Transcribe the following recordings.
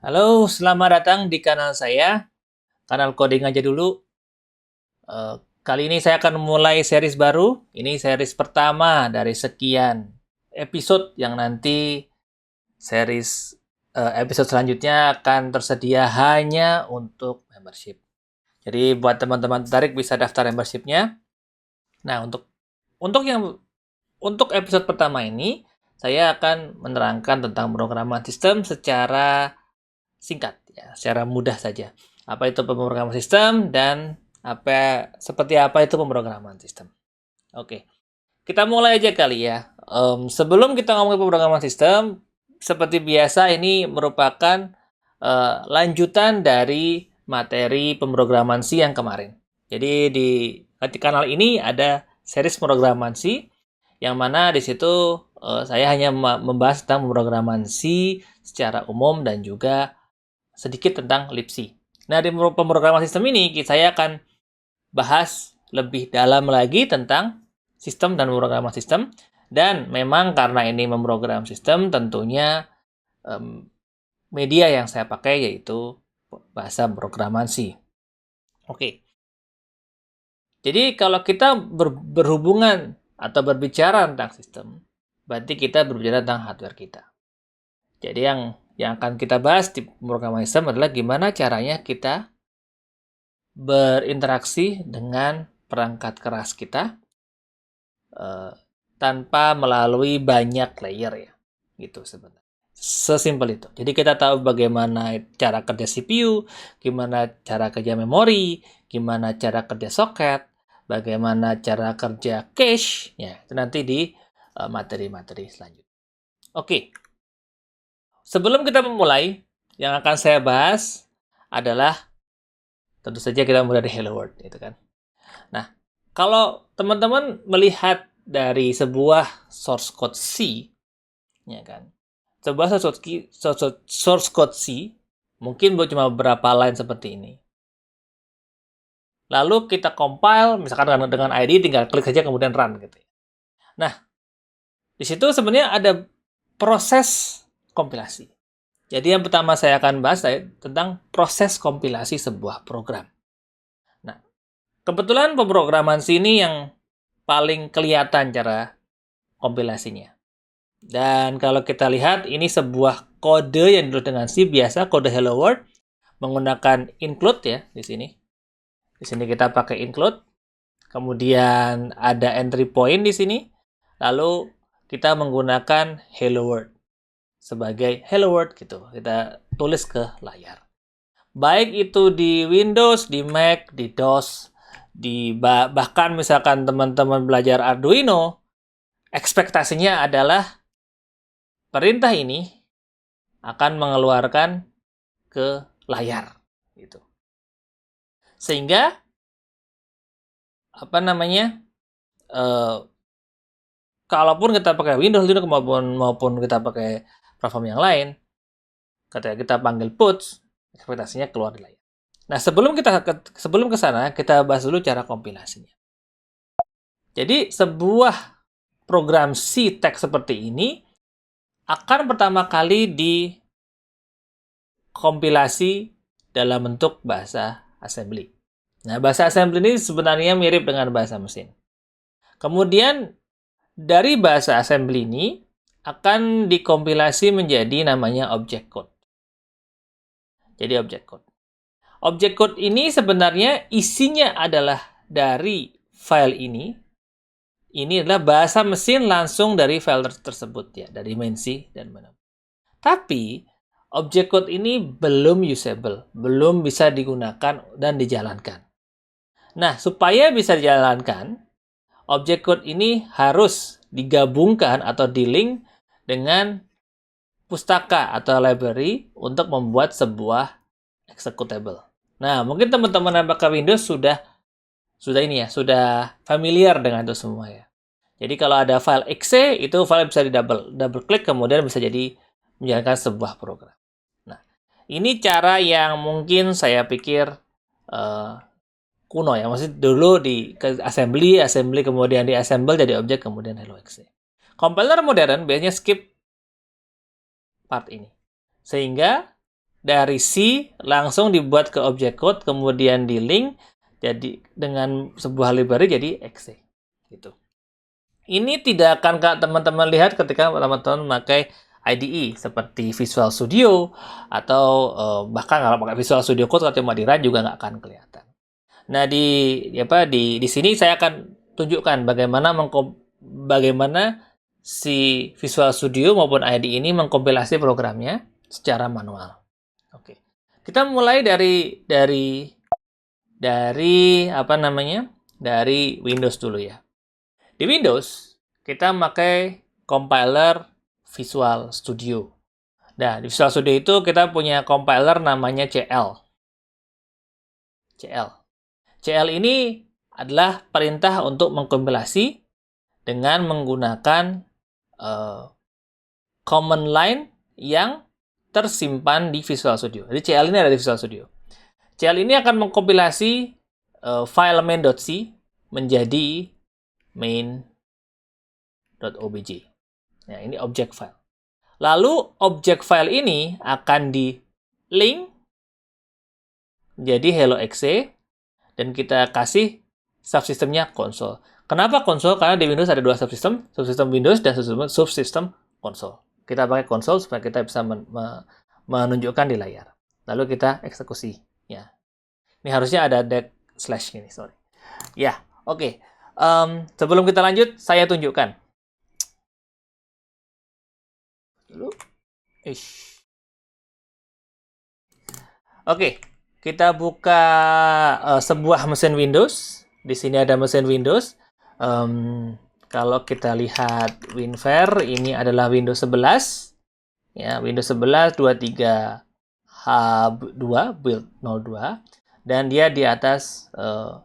Halo, selamat datang di kanal saya, kanal coding aja dulu. Kali ini saya akan mulai series baru. Ini series pertama dari sekian episode yang nanti series episode selanjutnya akan tersedia hanya untuk membership. Jadi buat teman-teman tertarik bisa daftar membershipnya. Nah, untuk episode pertama ini saya akan menerangkan tentang pemrograman sistem secara singkat ya, secara mudah saja. Apa itu pemrograman sistem dan seperti apa itu pemrograman sistem. Oke, kita mulai aja kali ya. Sebelum kita ngomongin pemrograman sistem, seperti biasa ini merupakan lanjutan dari materi pemrograman C yang kemarin. Jadi di kanal ini ada series pemrograman C yang mana di situ saya hanya membahas tentang pemrograman C secara umum dan juga sedikit tentang libc. Nah, di pemrograman sistem ini saya akan bahas lebih dalam lagi tentang sistem dan pemrograman sistem. Dan memang karena ini memprogram sistem, tentunya media yang saya pakai yaitu bahasa pemrograman C. Oke. Jadi kalau kita berhubungan atau berbicara tentang sistem, berarti kita berbicara tentang hardware kita. Jadi yang akan kita bahas di pemrograman sistem adalah gimana caranya kita berinteraksi dengan perangkat keras kita tanpa melalui banyak layer ya, gitu sebenarnya. Sesimpel itu. Jadi kita tahu bagaimana cara kerja CPU, gimana cara kerja memori, gimana cara kerja soket, bagaimana cara kerja cache, ya itu nanti di materi-materi selanjutnya. Oke, sebelum kita memulai, yang akan saya bahas adalah tentu saja kita mulai dari Hello World, gitu kan. Nah, kalau teman-teman melihat dari sebuah source code C, ya kan, sebuah source code C mungkin cuma beberapa line seperti ini. Lalu kita compile, misalkan dengan ID, tinggal klik saja kemudian run gitu. Nah, di situ sebenarnya ada proses kompilasi. Jadi yang pertama saya akan bahas tentang proses kompilasi sebuah program. Nah, kebetulan pemrograman sini yang paling kelihatan cara kompilasinya. Dan kalau kita lihat, ini sebuah kode yang ditulis dengan C biasa, kode Hello World, menggunakan include ya di sini. Di sini kita pakai include. Kemudian ada entry point di sini. Lalu kita menggunakan Hello World sebagai Hello World gitu. Kita tulis ke layar. Baik itu di Windows, di Mac, di DOS, bahkan misalkan teman-teman belajar Arduino, ekspektasinya adalah perintah ini akan mengeluarkan ke layar gitu. Sehingga kalaupun kita pakai Windows maupun kita pakai platform yang lain, ketika kita panggil puts, ekspektasinya keluar di layar. Nah, sebelum ke sana, kita bahas dulu cara kompilasinya. Jadi, sebuah program C text seperti ini akan pertama kali dikompilasi dalam bentuk bahasa assembly. Nah, bahasa assembly ini sebenarnya mirip dengan bahasa mesin. Kemudian, dari bahasa assembly ini akan dikompilasi menjadi namanya object code. Jadi object code. Object code ini sebenarnya isinya adalah dari file ini. Ini adalah bahasa mesin langsung dari file tersebut ya, dari main C dan mana. Tapi object code ini belum usable, belum bisa digunakan dan dijalankan. Nah, supaya bisa dijalankan, object code ini harus digabungkan atau di-link dengan pustaka atau library untuk membuat sebuah executable. Nah, mungkin teman-teman yang pakai Windows sudah familiar dengan itu semua ya. Jadi kalau ada file exe, itu file bisa double klik kemudian bisa jadi menjalankan sebuah program. Nah, ini cara yang mungkin saya pikir kuno ya. Maksudnya dulu di assembly kemudian di assemble jadi objek kemudian hello exe. Compiler modern biasanya skip part ini. Sehingga dari C langsung dibuat ke object code, kemudian di link jadi dengan sebuah library jadi exe gitu. Ini tidak akan teman-teman lihat ketika teman-teman memakai IDE seperti Visual Studio atau bahkan kalau pakai Visual Studio Code atau cuma di run juga nggak akan kelihatan. Nah, di sini saya akan tunjukkan bagaimana si Visual Studio maupun IDE ini mengkompilasi programnya secara manual. Oke. Kita mulai dari apa namanya? Dari Windows dulu ya. Di Windows, kita pakai compiler Visual Studio. Nah, di Visual Studio itu kita punya compiler namanya CL. CL ini adalah perintah untuk mengkompilasi dengan menggunakan command line yang tersimpan di Visual Studio. Jadi CL ini ada di Visual Studio. CL ini akan mengkompilasi file main.c menjadi main.obj. Ya, ini object file. Lalu object file ini akan di link jadi hello exe dan kita kasih subsistemnya console. Kenapa console? Karena di Windows ada dua subsistem Windows dan subsistem console. Kita pakai console supaya kita bisa menunjukkan di layar. Lalu kita eksekusi. Ya, ini harusnya ada / ini, sorry. Ya, oke. Sebelum kita lanjut, saya tunjukkan. Oke, kita buka sebuah mesin Windows. Di sini ada mesin Windows. Kalau kita lihat WinVer, ini adalah Windows 11. Ya, Windows 11 23H2 build 02 dan dia di atas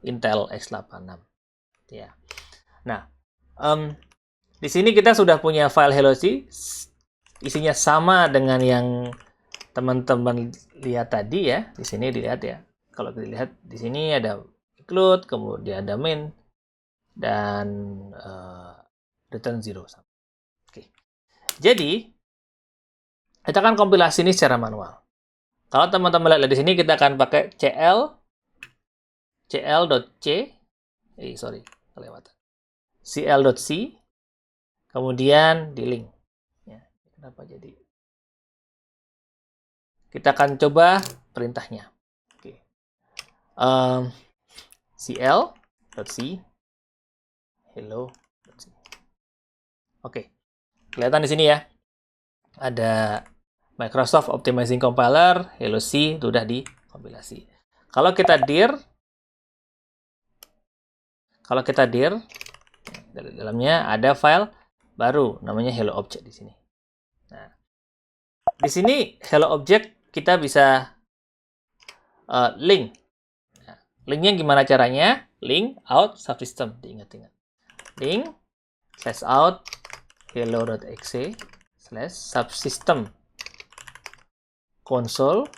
Intel x86. Ya. Nah, di sini kita sudah punya file hello.c, isinya sama dengan yang teman-teman lihat tadi ya. Di sini dilihat ya. Kalau dilihat di sini ada include, kemudian ada main dan return 0. Oke. Jadi kita akan kompilasi ini secara manual. Kalau teman-teman lihat di sini kita akan pakai cl.c, kemudian di link. Ya, kenapa jadi? Kita akan coba perintahnya. Oke. cl.c hello.c. Oke. Kelihatan di sini ya. Ada Microsoft Optimizing Compiler, hello.c itu udah dikompilasi. Kalau kita dir dari dalamnya ada file baru namanya hello object di sini. Nah, di sini hello object kita bisa link. Nah, linknya gimana caranya? Link out subsystem, diingat-ingat. Link /out hello.exe /subsystem console,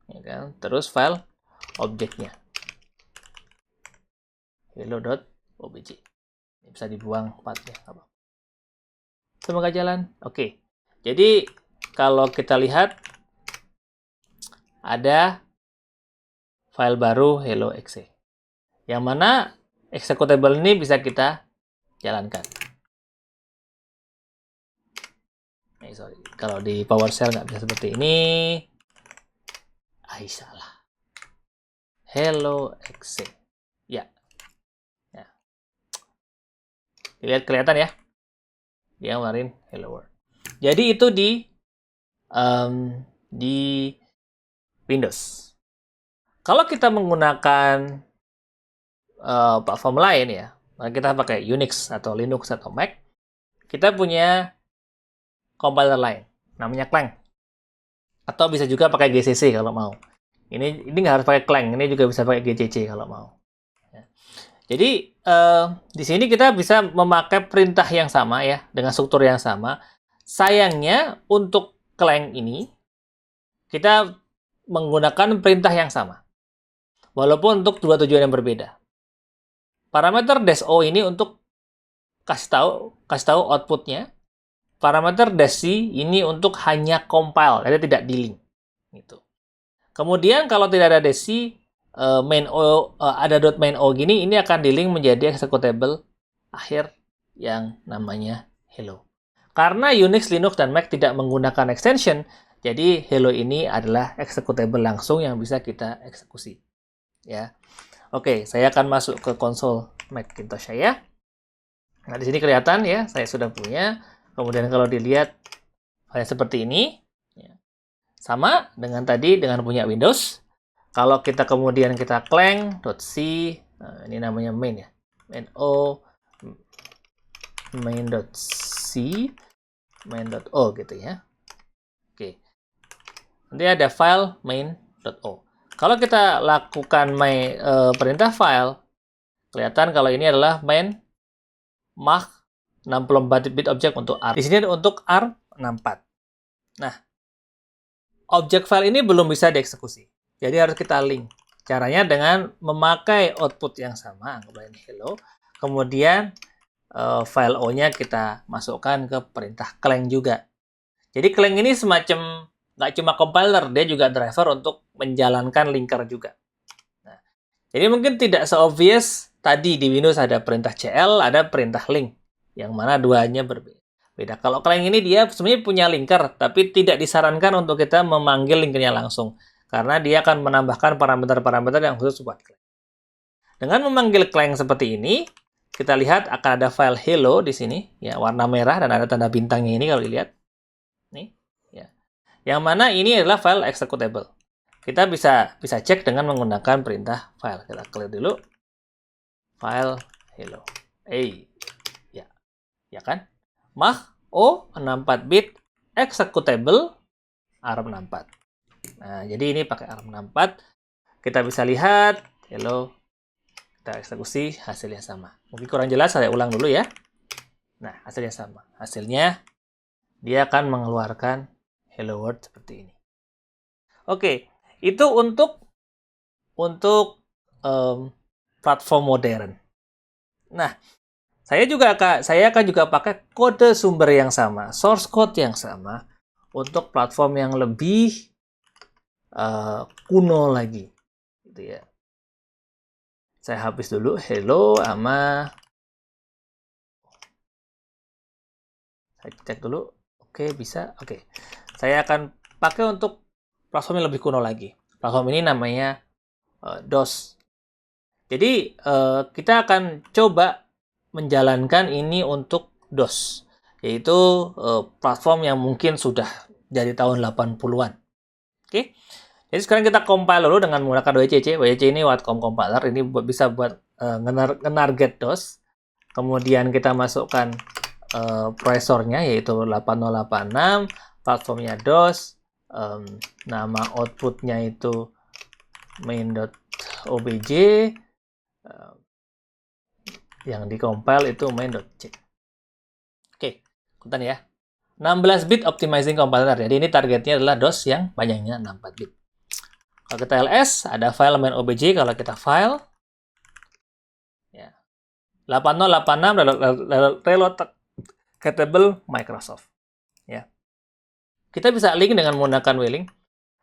ya kan? Terus file objeknya hello.obj. Ini bisa dibuang partnya. Semoga jalan. Oke. Jadi kalau kita lihat ada file baru hello exe. Yang mana executable ini bisa kita jalankan. Sorry, kalau di PowerShell nggak bisa seperti ini. Salah. Hello exe. Ya. Lihat kelihatan ya. Dia kemarin hello world. Jadi itu di Windows. Kalau kita menggunakan platform lain ya, kita pakai Unix atau Linux atau Mac, kita punya compiler lain, namanya Clang. Atau bisa juga pakai GCC kalau mau. Ini nggak harus pakai Clang, ini juga bisa pakai GCC kalau mau. Ya. Jadi di sini kita bisa memakai perintah yang sama ya, dengan struktur yang sama. Sayangnya untuk Clang ini kita menggunakan perintah yang sama, walaupun untuk dua tujuan yang berbeda. Parameter -o ini untuk kasih tahu outputnya. Parameter -c ini untuk hanya compile, jadi tidak di link. Gitu. Kemudian kalau tidak ada desi, main o ada .main o gini, ini akan di-link menjadi executable akhir yang namanya hello. Karena Unix, Linux, dan Mac tidak menggunakan extension, jadi hello ini adalah executable langsung yang bisa kita eksekusi. Ya, oke, saya akan masuk ke konsol Macintosh saya. Nah, di sini kelihatan ya, saya sudah punya. Kemudian kalau dilihat kayak seperti ini, ya. Sama dengan tadi dengan punya Windows. Kalau kita kemudian kita clang.c, nah, ini namanya main ya, main.o, main.c, main.o gitu ya. Oke. Nanti ada file main.o. Kalau kita lakukan perintah file, kelihatan kalau ini adalah main Mach 64-bit object untuk ARM. Di sini untuk ARM64. Nah, objek file ini belum bisa dieksekusi. Jadi harus kita link. Caranya dengan memakai output yang sama, anggaplah ini hello. Kemudian file O-nya kita masukkan ke perintah clang juga. Jadi clang ini semacam nggak cuma compiler, dia juga driver untuk menjalankan linker juga. Nah, jadi mungkin tidak se-obvious tadi di Windows ada perintah cl, ada perintah link, yang mana duanya berbeda. Kalau clang ini dia sebenarnya punya linker, tapi tidak disarankan untuk kita memanggil linkernya langsung, karena dia akan menambahkan parameter-parameter yang khusus buat clang. Dengan memanggil clang seperti ini, kita lihat akan ada file hello di sini, ya warna merah dan ada tanda bintangnya ini kalau dilihat. Nih, ya. Yang mana ini adalah file executable. Kita bisa cek dengan menggunakan perintah file. Kita clear dulu. File hello. Ya. Ya kan? Mach O 64-bit executable ARM64. Nah, jadi ini pakai ARM64. Kita bisa lihat hello. Kita eksekusi, hasilnya sama. Mungkin kurang jelas, saya ulang dulu ya. Nah, hasilnya sama. Hasilnya, dia akan mengeluarkan hello world seperti ini. Oke, itu untuk platform modern. Nah, saya akan juga pakai kode sumber yang sama, source code yang sama, untuk platform yang lebih kuno lagi. Gitu ya. Saya hapus dulu hello sama saya cek dulu. Oke, bisa. Oke. Saya akan pakai untuk platform yang lebih kuno lagi. Platform ini namanya DOS. Jadi, kita akan coba menjalankan ini untuk DOS, yaitu platform yang mungkin sudah dari tahun 80-an. Oke. Jadi sekarang kita compile dulu dengan menggunakan WCC. WCC ini Wacom Compiler. Ini bisa buat nge-target DOS. Kemudian kita masukkan prosesornya, yaitu 8086. Platformnya DOS. Nama outputnya itu main.obj. Yang di-compile itu main.c. Oke, ikutan ya. 16-bit optimizing compiler. Jadi ini targetnya adalah DOS yang banyaknya 64-bit. Kalau kita ls, ada file main.obj. Kalau kita file, ya, 8086 relocatable Microsoft. Ya. Kita bisa link dengan menggunakan WLink.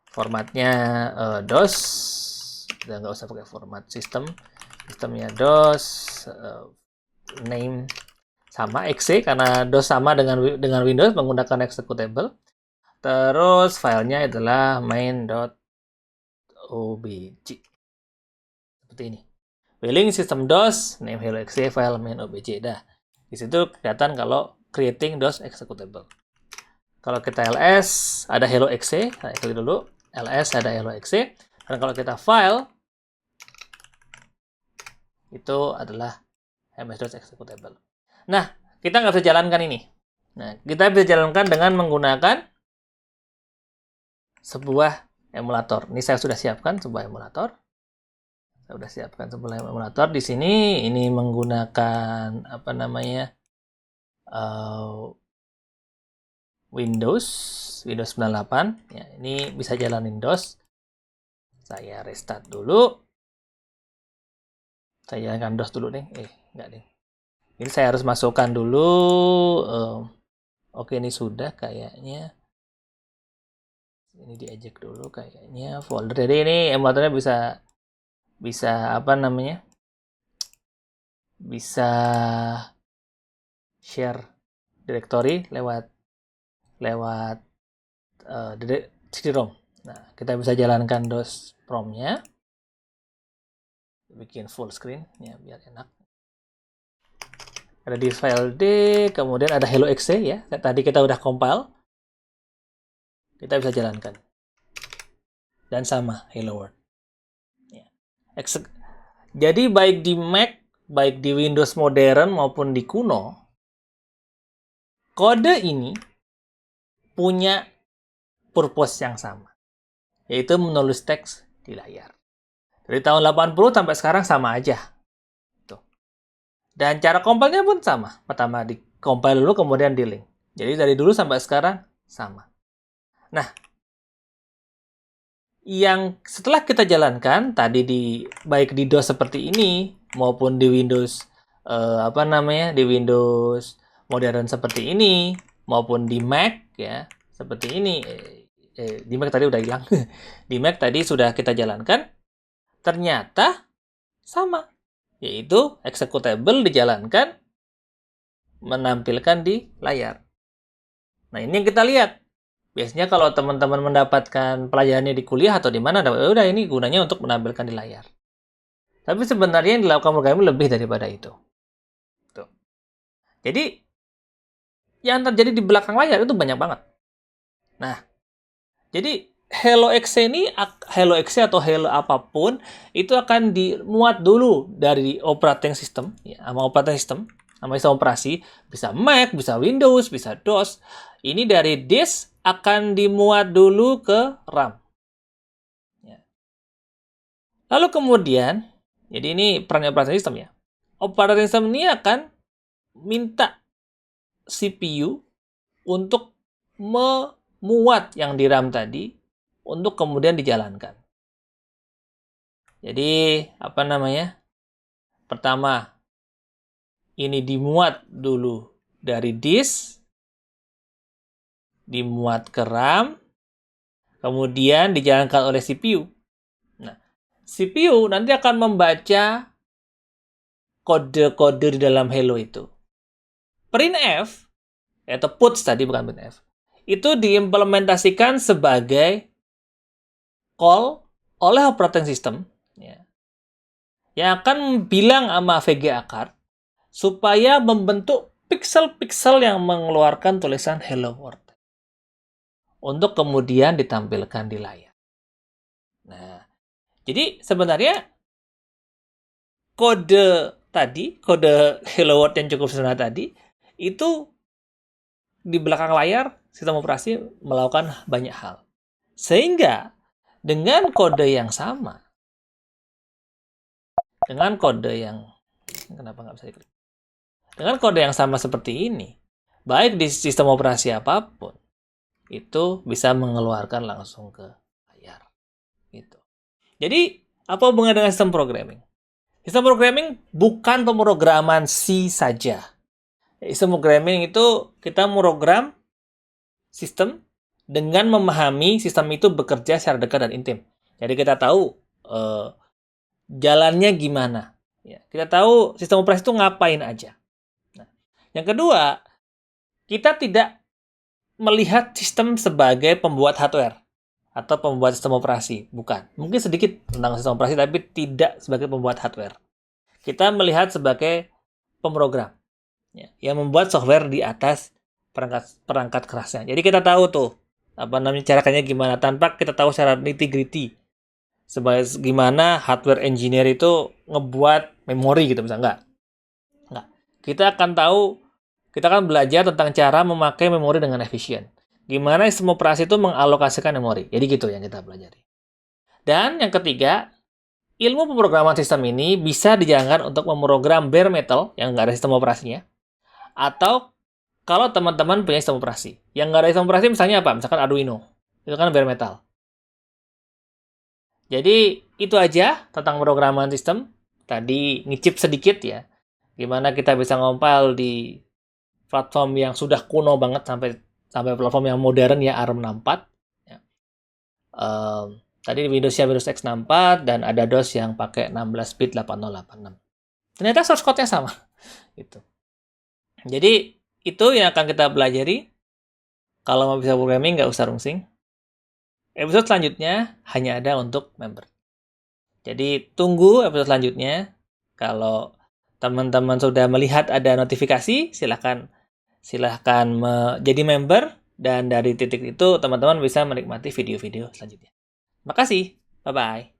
Formatnya DOS. Kita nggak usah pakai format sistem. Sistemnya DOS. Name sama exe, karena DOS sama dengan Windows menggunakan executable. Terus filenya adalah main.obj. Seperti ini. WLink system DOS, name hello exe, file main.obj. Dah. Di situ kelihatan kalau creating DOS executable. Kalau kita ls, ada hello exe, saya klik dulu. ls ada hello exe. Dan kalau kita file, itu adalah MS-DOS executable. Nah, kita nggak bisa jalankan ini. Nah, kita bisa jalankan dengan menggunakan sebuah emulator. Ini saya sudah siapkan sebuah emulator. Saya sudah siapkan sebuah emulator. Di sini ini menggunakan apa namanya Windows 98. Ya, ini bisa jalanin DOS. Saya restart dulu. Saya jalankan DOS dulu nih. Enggak nih. Ini saya harus masukkan dulu. Oke, ini sudah kayaknya. Ini diejek dulu kayaknya folder. Jadi ini emulatornya bisa apa namanya? Bisa share directory lewat CD-ROM. Nah, kita bisa jalankan DOS prompt-nya. Bikin full screen ya biar enak. Ada di file D, kemudian ada hello exe ya. Tadi kita udah compile. Kita bisa jalankan. Dan sama hello world. Ya. Jadi baik di Mac, baik di Windows modern maupun di kuno, kode ini punya purpose yang sama, yaitu menulis teks di layar. Dari tahun 80 sampai sekarang sama aja. Tuh. Dan cara compile-nya pun sama. Pertama di compile dulu, kemudian di link. Jadi dari dulu sampai sekarang sama. Nah, yang setelah kita jalankan tadi baik di DOS seperti ini maupun di Windows di Windows modern seperti ini maupun di Mac ya seperti ini. Di Mac tadi udah hilang. Di Mac tadi sudah kita jalankan. Ternyata sama, yaitu executable dijalankan menampilkan di layar. Nah, ini yang kita lihat. Biasanya kalau teman-teman mendapatkan pelajarannya di kuliah atau di mana, udah ini gunanya untuk menampilkan di layar. Tapi sebenarnya yang dilakukan programming lebih daripada itu. Tuh. Jadi, yang terjadi di belakang layar itu banyak banget. Nah, jadi hello exe atau hello apapun itu akan dimuat dulu dari operating system, ya, sama sistem operasi, bisa Mac, bisa Windows, bisa DOS. Ini dari disk akan dimuat dulu ke RAM. Ya. Lalu kemudian, jadi ini peran operating system ya. Operating system ini akan minta CPU untuk memuat yang di RAM tadi untuk kemudian dijalankan. Jadi, pertama, ini dimuat dulu dari disk, dimuat ke RAM, kemudian dijalankan oleh CPU. Nah, CPU nanti akan membaca kode-kode di dalam hello itu. Printf, atau puts tadi, bukan printf, itu diimplementasikan sebagai call oleh operating system ya, yang akan bilang sama VGA card supaya membentuk pixel-pixel yang mengeluarkan tulisan hello world untuk kemudian ditampilkan di layar. Nah, jadi sebenarnya kode hello world yang cukup sederhana tadi itu di belakang layar sistem operasi melakukan banyak hal. Sehingga dengan kode yang sama, dengan kode yang sama seperti ini, baik di sistem operasi apapun, itu bisa mengeluarkan langsung ke layar. Gitu. Jadi, apa hubungannya dengan sistem programming? Sistem programming bukan pemrograman C saja. Sistem programming itu kita program sistem dengan memahami sistem itu bekerja secara dekat dan intim. Jadi kita tahu jalannya gimana. Ya, kita tahu sistem operasi itu ngapain aja. Nah, yang kedua, kita tidak melihat sistem sebagai pembuat hardware atau pembuat sistem operasi. Bukan. Mungkin sedikit tentang sistem operasi, tapi tidak sebagai pembuat hardware. Kita melihat sebagai pemrogram ya, yang membuat software di atas perangkat kerasnya. Jadi kita tahu tuh caranya gimana tanpa kita tahu secara nitty-gritty sebagai gimana hardware engineer itu ngebuat memori gitu misalnya enggak. Kita akan belajar tentang cara memakai memori dengan efisien. Gimana sistem operasi itu mengalokasikan memori. Jadi gitu yang kita pelajari. Dan yang ketiga, ilmu pemrograman sistem ini bisa dijalankan untuk memprogram bare metal yang nggak ada sistem operasinya, atau kalau teman-teman punya sistem operasi. Yang nggak ada sistem operasi misalnya apa? Misalkan Arduino. Itu kan bare metal. Jadi, itu aja tentang pemrograman sistem. Tadi ngicip sedikit ya. Gimana kita bisa ngompil di platform yang sudah kuno banget sampai platform yang modern ya ARM 64. Ya. Tadi Windowsnya Windows x64 dan ada DOS yang pakai 16 bit 8086. Ternyata source code-nya sama. Gitu. Jadi itu yang akan kita pelajari. Kalau mau bisa programming nggak usah rungsing. Episode selanjutnya hanya ada untuk member. Jadi tunggu episode selanjutnya. Kalau teman-teman sudah melihat ada notifikasi, silahkan jadi member. Dan dari titik itu teman-teman bisa menikmati video-video selanjutnya. Makasih. Bye-bye.